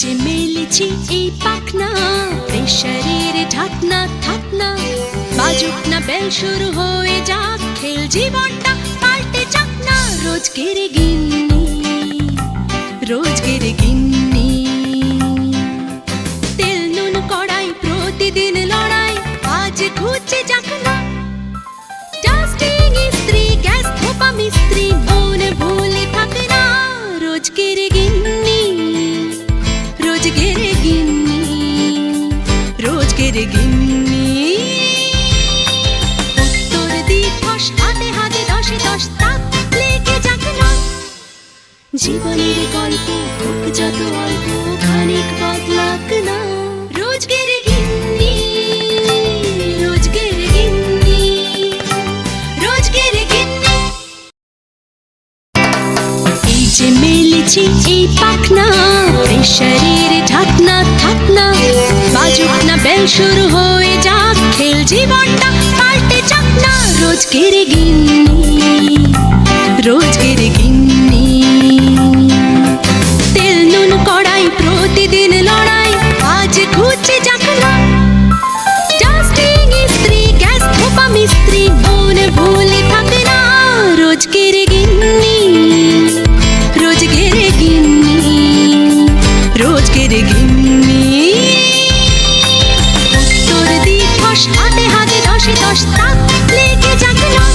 যে মেলেছি এই পাখনা, প্রেশারের ঢাকনা থাকনা, বাজুক না বেল শুরু হয়ে যাক, খেল জীবনটা পাল্টে যাক না। রোজকের গিন্নি, রোজকের গিন্নি, তেল নুন কড়াই প্রতিদিন লড়াই, আজ ঘুচে যাক না। ডাস্টিং ইস্ত্রি, গ্যাস ধোপা মিস্ত্রি, মন ভুলে থাক না। রোজকের গিন্নি, রোজকের গিন্নি, রোজকের গিন্নি। উত্তর দিবস হাতে হাতে দশে দশ তাক লেগে যাক না। জীবনের গল্প হোক যত অল্প, খানিক বদলাক না। রোজকের গিন্নি, রোজকের গিন্নি, রোজকের গিন্নি। এই যে মেলেছি এই পাখনা, প্রেশারের ঢাকনা থাকনা, বাজুক না বেল শুরু হয়ে যাক, খেল জীবনটা পাল্টে যাক না। রোজকের গিন্নি, রোজকের গিন্নি, তেল নুন কড়াই প্রতিদিন লড়াই, আজ ঘুচে যাক না। ডাস্টিং ইস্ত্রি, গ্যাস ধোপা মিস্ত্রি, মন ভুলে থাক না। রোজকের গিন্নি, রোজকের গিন্নি, রোজকের গিন্নি। উত্তর দিবস হাতে হাতে দশে দশ তাক লেগে যাক না।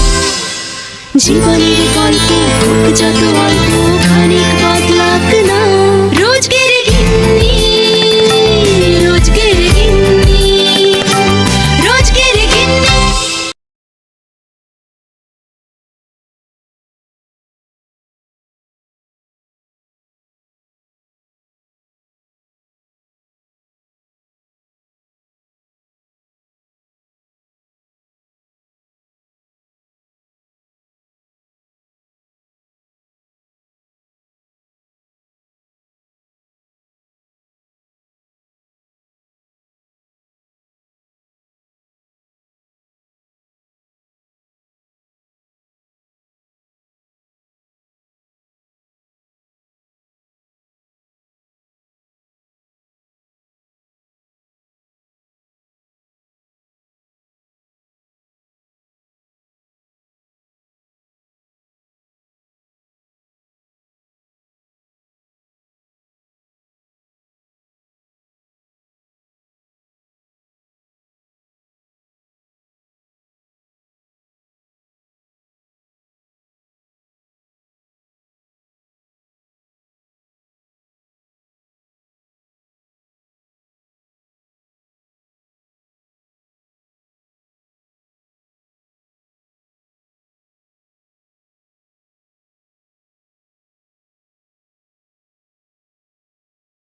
জীবনের গল্প হোক যত অল্প, খানিক